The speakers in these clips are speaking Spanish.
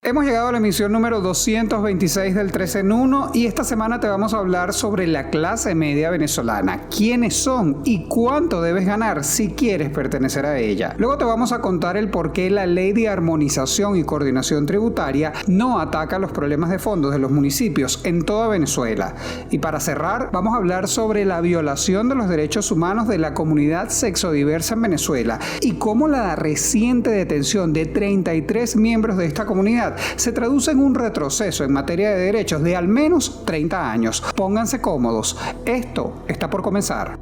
Hemos llegado a la emisión número 226 del 13 en 1 y esta semana te vamos a hablar sobre la clase media venezolana, quiénes son y cuánto debes ganar si quieres pertenecer a ella. Luego te vamos a contar el por qué la Ley de Armonización y Coordinación Tributaria no ataca los problemas de fondos de los municipios en toda Venezuela. Y para cerrar, vamos a hablar sobre la violación de los derechos humanos de la comunidad sexodiversa en Venezuela y cómo la reciente detención de 33 miembros de esta comunidad se traduce en un retroceso en materia de derechos de al menos 30 años. Pónganse cómodos, esto está por comenzar.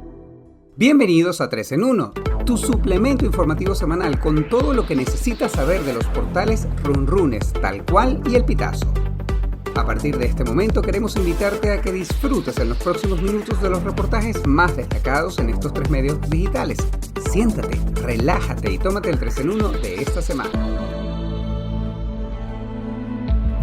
Bienvenidos a 3 en 1, tu suplemento informativo semanal con todo lo que necesitas saber de los portales Runrunes, Tal Cual y El Pitazo. A partir de este momento queremos invitarte a que disfrutes en los próximos minutos de los reportajes más destacados en estos tres medios digitales. Siéntate, relájate y tómate el 3 en 1 de esta semana.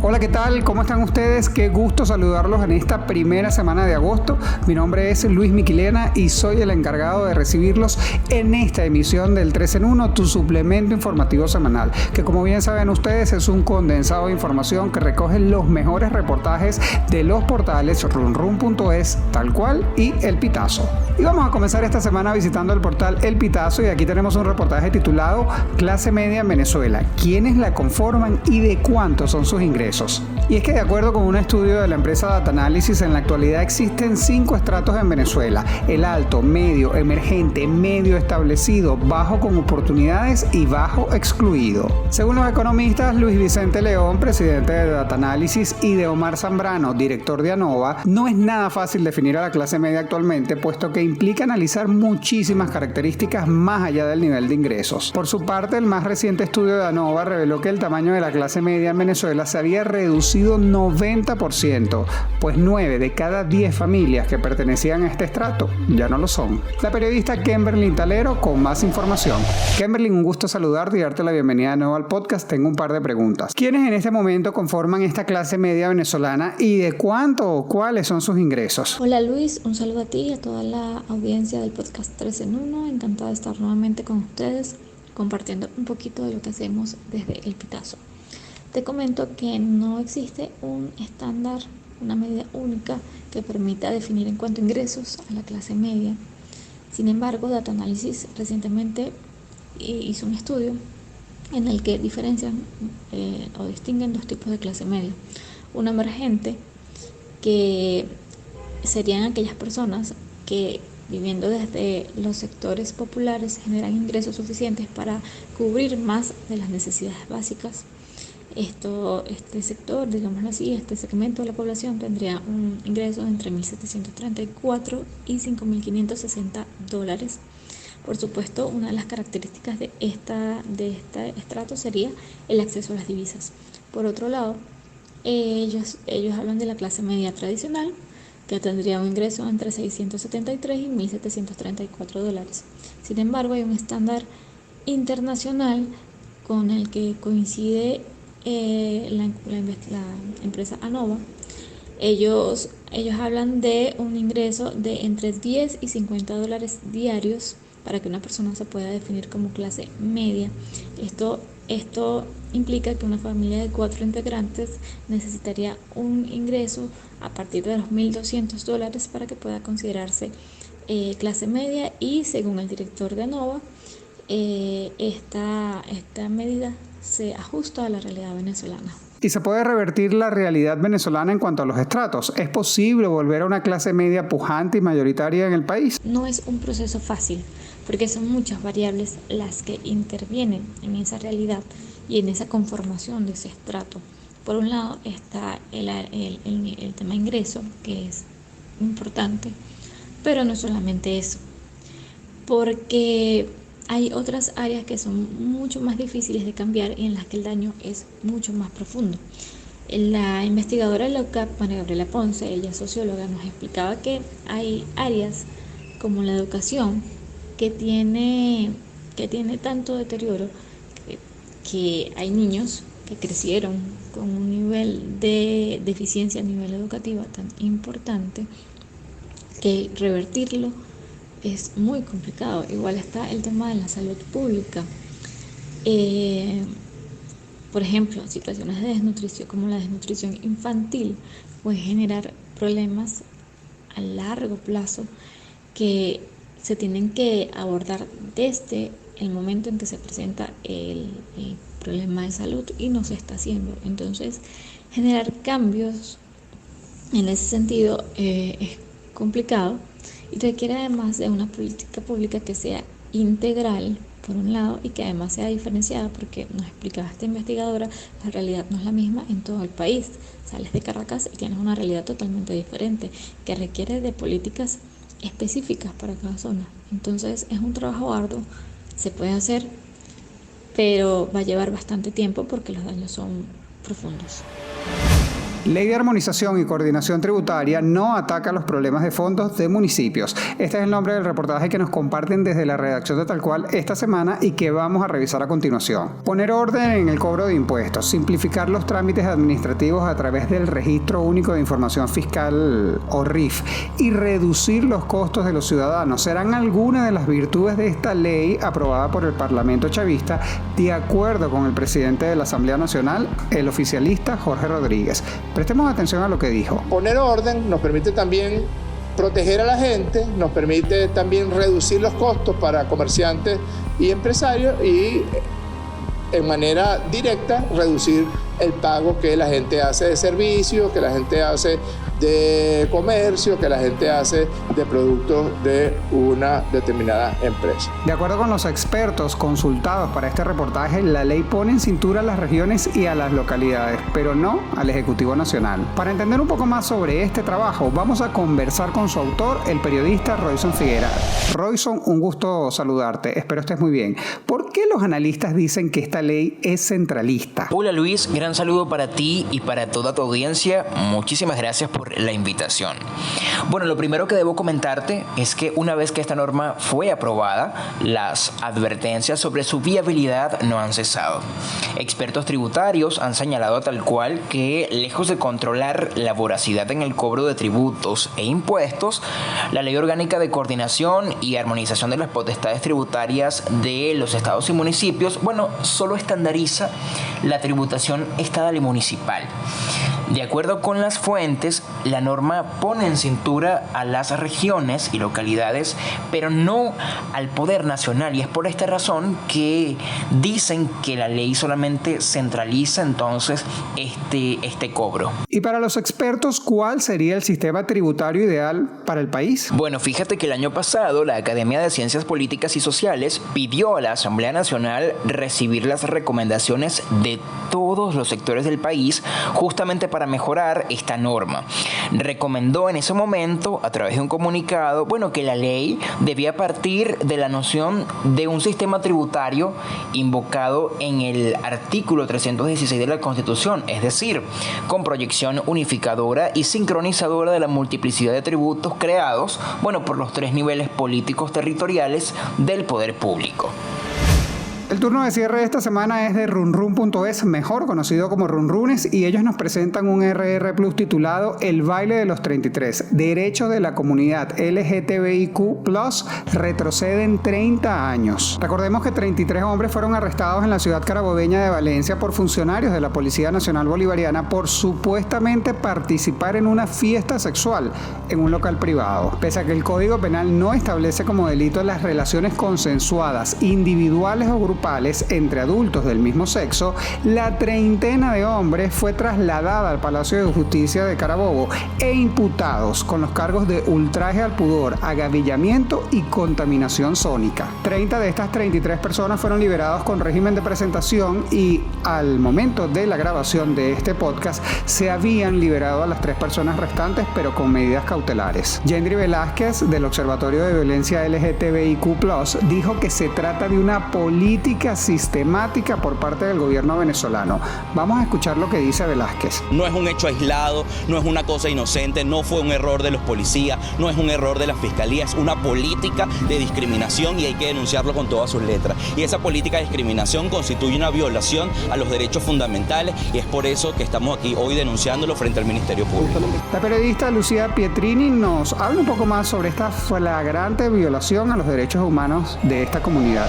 Hola, ¿qué tal? ¿Cómo están ustedes? Qué gusto saludarlos en esta primera semana de agosto. Mi nombre es Luis Miquilena y soy el encargado de recibirlos en esta emisión del 3 en 1, tu suplemento informativo semanal, que como bien saben ustedes es un condensado de información que recoge los mejores reportajes de los portales runrun.es, Tal Cual y El Pitazo. Y vamos a comenzar esta semana visitando el portal El Pitazo y aquí tenemos un reportaje titulado Clase Media en Venezuela, quiénes la conforman y de cuántos son sus ingresos. Y es que de acuerdo con un estudio de la empresa Data Analysis, en la actualidad existen 5 estratos en Venezuela: el alto, medio, emergente, medio establecido, bajo con oportunidades y bajo excluido. Según los economistas Luis Vicente León, presidente de Data Analysis, y de Omar Zambrano, director de ANOVA, no es nada fácil definir a la clase media actualmente, puesto que implica analizar muchísimas características más allá del nivel de ingresos. Por su parte, el más reciente estudio de ANOVA reveló que el tamaño de la clase media en Venezuela se había reducido 90%, pues 9 de cada 10 familias que pertenecían a este estrato ya no lo son. La periodista Kimberlyn Talero con más información. Kimberlyn, un gusto saludarte y darte la bienvenida de nuevo al podcast. Tengo un par de preguntas. ¿Quiénes en este momento conforman esta clase media venezolana y de cuánto o cuáles son sus ingresos? Hola Luis, un saludo a ti y a toda la audiencia del podcast 3 en 1. Encantada de estar nuevamente con ustedes compartiendo un poquito de lo que hacemos desde El Pitazo. Te comento que no existe un estándar, una medida única que permita definir en cuanto a ingresos a la clase media. Sin embargo, Data Analysis recientemente hizo un estudio en el que diferencian o distinguen dos tipos de clase media. Una emergente, que serían aquellas personas que viviendo desde los sectores populares generan ingresos suficientes para cubrir más de las necesidades básicas. Este sector, digámoslo así, este segmento de la población tendría un ingreso entre $1,734 y $5,560. Por supuesto, una de las características de este estrato sería el acceso a las divisas. Por otro lado, ellos hablan de la clase media tradicional, que tendría un ingreso entre $673 y $1,734. Sin embargo, hay un estándar internacional con el que coincide la empresa ANOVA. Ellos hablan de un ingreso de entre $10 y $50 diarios para que una persona se pueda definir como clase media. Esto implica que una familia de 4 integrantes necesitaría un ingreso a partir de los $1,200 para que pueda considerarse clase media, y según el director de ANOVA, esta medida se ajusta a la realidad venezolana. ¿Y se puede revertir la realidad venezolana en cuanto a los estratos? ¿Es posible volver a una clase media pujante y mayoritaria en el país? No es un proceso fácil, porque son muchas variables las que intervienen en esa realidad y en esa conformación de ese estrato. Por un lado está el tema ingreso, que es importante, pero no solamente eso, porque hay otras áreas que son mucho más difíciles de cambiar y en las que el daño es mucho más profundo. La investigadora local, María Gabriela Ponce, ella es socióloga, nos explicaba que hay áreas como la educación que tiene tanto deterioro que hay niños que crecieron con un nivel de deficiencia a nivel educativo tan importante que revertirlo es muy complicado. Igual está el tema de la salud pública. Por ejemplo, situaciones de desnutrición como la desnutrición infantil puede generar problemas a largo plazo que se tienen que abordar desde el momento en que se presenta el problema de salud y no se está haciendo. Entonces, generar cambios en ese sentido es complicado y requiere además de una política pública que sea integral, por un lado, y que además sea diferenciada, porque nos explicaba esta investigadora, la realidad no es la misma en todo el país. Sales de Caracas y tienes una realidad totalmente diferente, que requiere de políticas específicas para cada zona. Entonces es un trabajo arduo, se puede hacer, pero va a llevar bastante tiempo porque los daños son profundos. Ley de Armonización y Coordinación Tributaria no ataca los problemas de fondos de municipios. Este es el nombre del reportaje que nos comparten desde la redacción de Tal Cual esta semana y que vamos a revisar a continuación. Poner orden en el cobro de impuestos, simplificar los trámites administrativos a través del Registro Único de Información Fiscal o RIF y reducir los costos de los ciudadanos serán algunas de las virtudes de esta ley aprobada por el Parlamento chavista, de acuerdo con el presidente de la Asamblea Nacional, el oficialista Jorge Rodríguez. Prestemos atención a lo que dijo. Poner orden nos permite también proteger a la gente, nos permite también reducir los costos para comerciantes y empresarios y en manera directa reducir el pago que la gente hace de servicios, que la gente hace de comercio, que la gente hace de productos de una determinada empresa. De acuerdo con los expertos consultados para este reportaje, la ley pone en cintura a las regiones y a las localidades, pero no al Ejecutivo Nacional. Para entender un poco más sobre este trabajo, vamos a conversar con su autor, el periodista Royson Figuera. Royson, un gusto saludarte, espero estés muy bien. ¿Por qué los analistas dicen que esta ley es centralista? Hola Luis, gran saludo para ti y para toda tu audiencia. Muchísimas gracias por la invitación. Bueno, lo primero que debo comentarte es que una vez que esta norma fue aprobada, las advertencias sobre su viabilidad no han cesado. Expertos tributarios han señalado tal cual que, lejos de controlar la voracidad en el cobro de tributos e impuestos, la Ley Orgánica de Coordinación y Armonización de las Potestades Tributarias de los estados y municipios, solo estandariza la tributación estatal y municipal. De acuerdo con las fuentes, la norma pone en cintura a las regiones y localidades, pero no al Poder Nacional, y es por esta razón que dicen que la ley solamente centraliza entonces este cobro. Y para los expertos, ¿cuál sería el sistema tributario ideal para el país? Bueno, fíjate que el año pasado la Academia de Ciencias Políticas y Sociales pidió a la Asamblea Nacional recibir las recomendaciones de todos los sectores del país justamente para mejorar esta norma. Recomendó en ese momento, a través de un comunicado, que la ley debía partir de la noción de un sistema tributario invocado en el artículo 316 de la Constitución, es decir, con proyección unificadora y sincronizadora de la multiplicidad de tributos creados, por los tres niveles políticos territoriales del poder público. El turno de cierre de esta semana es de runrun.es, mejor conocido como Runrunes, y ellos nos presentan un RR Plus titulado El baile de los 33. Derechos de la comunidad LGTBIQ+ retroceden 30 años. Recordemos que 33 hombres fueron arrestados en la ciudad carabobeña de Valencia por funcionarios de la Policía Nacional Bolivariana por supuestamente participar en una fiesta sexual en un local privado. Pese a que el Código Penal no establece como delito las relaciones consensuadas, individuales o grupales entre adultos del mismo sexo, la treintena de hombres fue trasladada al Palacio de Justicia de Carabobo e imputados con los cargos de ultraje al pudor, agavillamiento y contaminación sónica. 30 de estas 33 personas fueron liberados con régimen de presentación y al momento de la grabación de este podcast se habían liberado a las 3 personas restantes, pero con medidas cautelares. Yendri Velázquez, del Observatorio de Violencia LGTBIQ+, dijo que se trata de una política sistemática por parte del gobierno venezolano. Vamos a escuchar lo que dice Velázquez. No es un hecho aislado, no es una cosa inocente, no fue un error de los policías, no es un error de la fiscalía, es una política de discriminación y hay que denunciarlo con todas sus letras. Y esa política de discriminación constituye una violación a los derechos fundamentales y es por eso que estamos aquí hoy denunciándolo frente al Ministerio Público. La periodista Lucía Pietrini nos habla un poco más sobre esta flagrante violación a los derechos humanos de esta comunidad.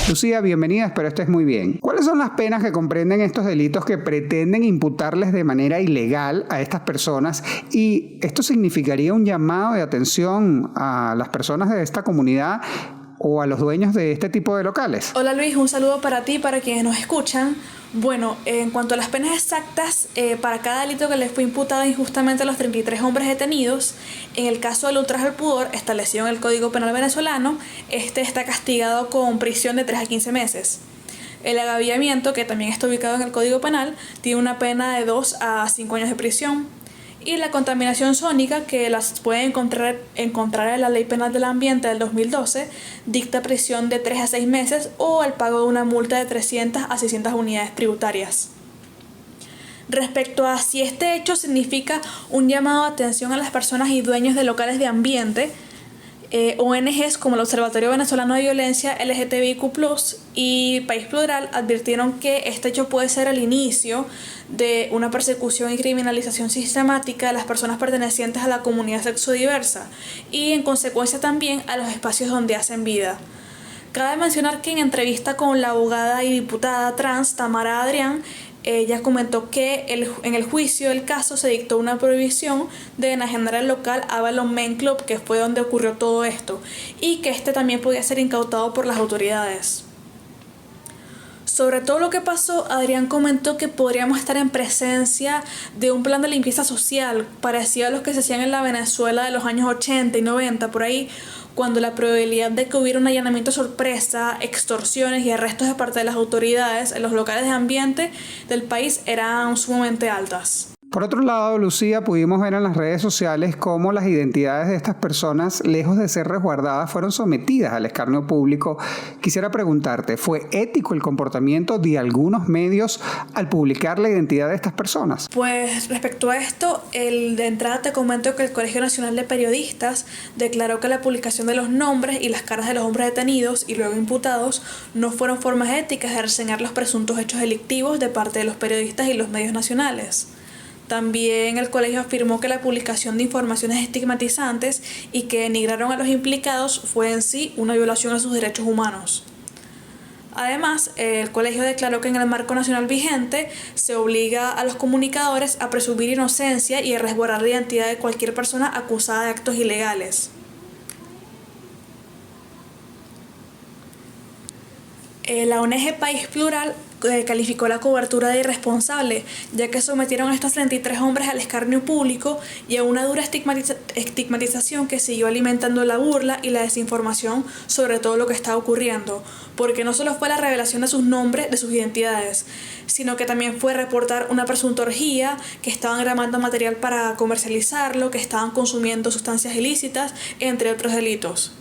Lucía, bienvenida bienvenida, espero estés muy bien. ¿Cuáles son las penas que comprenden estos delitos que pretenden imputarles de manera ilegal a estas personas? Y esto significaría un llamado de atención a las personas de esta comunidad o a los dueños de este tipo de locales. Hola Luis, un saludo para ti y para quienes nos escuchan. Bueno, en cuanto a las penas exactas, para cada delito que les fue imputado injustamente a los 33 hombres detenidos, en el caso del ultraje al pudor, establecido en el Código Penal venezolano, este está castigado con prisión de 3 a 15 meses. El agavillamiento, que también está ubicado en el Código Penal, tiene una pena de 2 a 5 años de prisión. Y la contaminación sónica, que las pueden encontrar en la Ley Penal del Ambiente del 2012, dicta prisión de 3 a 6 meses o el pago de una multa de 300 a 600 unidades tributarias. Respecto a si este hecho significa un llamado de atención a las personas y dueños de locales de ambiente, ONGs como el Observatorio Venezolano de Violencia LGTBIQ+, y País Plural advirtieron que este hecho puede ser el inicio de una persecución y criminalización sistemática de las personas pertenecientes a la comunidad sexodiversa y en consecuencia también a los espacios donde hacen vida. Cabe mencionar que en entrevista con la abogada y diputada trans Tamara Adrián, ella comentó que en el juicio del caso se dictó una prohibición de enajenar el local Avalon Men Club, que fue donde ocurrió todo esto, y que este también podía ser incautado por las autoridades. Sobre todo lo que pasó, Adrián comentó que podríamos estar en presencia de un plan de limpieza social parecido a los que se hacían en la Venezuela de los años 80 y 90, por ahí, cuando la probabilidad de que hubiera un allanamiento sorpresa, extorsiones y arrestos de parte de las autoridades en los locales de ambiente del país eran sumamente altas. Por otro lado, Lucía, pudimos ver en las redes sociales cómo las identidades de estas personas, lejos de ser resguardadas, fueron sometidas al escarnio público. Quisiera preguntarte, ¿fue ético el comportamiento de algunos medios al publicar la identidad de estas personas? Pues respecto a esto, de entrada te comento que el Colegio Nacional de Periodistas declaró que la publicación de los nombres y las caras de los hombres detenidos y luego imputados no fueron formas éticas de reseñar los presuntos hechos delictivos de parte de los periodistas y los medios nacionales. También el colegio afirmó que la publicación de informaciones estigmatizantes y que denigraron a los implicados fue en sí una violación a sus derechos humanos. Además, el colegio declaró que en el marco nacional vigente se obliga a los comunicadores a presumir inocencia y a resguardar la identidad de cualquier persona acusada de actos ilegales. La ONG País Plural calificó la cobertura de irresponsable, ya que sometieron a estos 33 hombres al escarnio público y a una dura estigmatización que siguió alimentando la burla y la desinformación sobre todo lo que estaba ocurriendo, porque no solo fue la revelación de sus nombres, de sus identidades, sino que también fue reportar una presunta orgía, que estaban grabando material para comercializarlo, que estaban consumiendo sustancias ilícitas, entre otros delitos.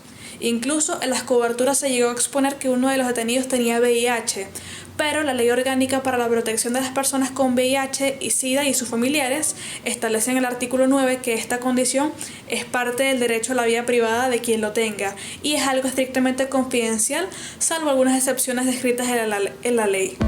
Incluso en las coberturas se llegó a exponer que uno de los detenidos tenía VIH, pero la Ley Orgánica para la Protección de las Personas con VIH y SIDA y sus familiares establece en el artículo 9 que esta condición es parte del derecho a la vida privada de quien lo tenga y es algo estrictamente confidencial, salvo algunas excepciones descritas en la ley.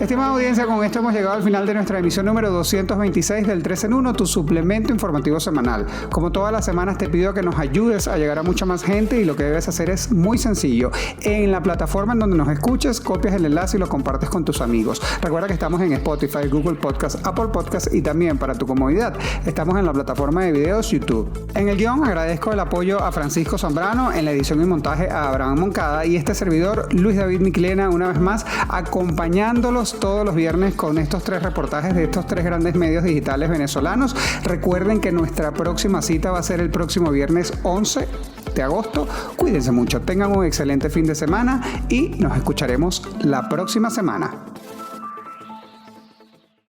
Estimada audiencia, con esto hemos llegado al final de nuestra emisión número 226 del 3 en 1, tu suplemento informativo semanal. Como todas las semanas te pido que nos ayudes a llegar a mucha más gente y lo que debes hacer es muy sencillo. En la plataforma en donde nos escuches, copias el enlace y lo compartes con tus amigos. Recuerda que estamos en Spotify, Google Podcast, Apple Podcast y también para tu comodidad estamos en la plataforma de videos YouTube. En el guión agradezco el apoyo a Francisco Zambrano, en la edición y montaje a Abraham Moncada y este servidor Luis David Micilena una vez más acompañándolos todos los viernes con estos 3 reportajes de estos 3 grandes medios digitales venezolanos. Recuerden que nuestra próxima cita va a ser el próximo viernes 11 de agosto. Cuídense mucho, tengan un excelente fin de semana y nos escucharemos la próxima semana.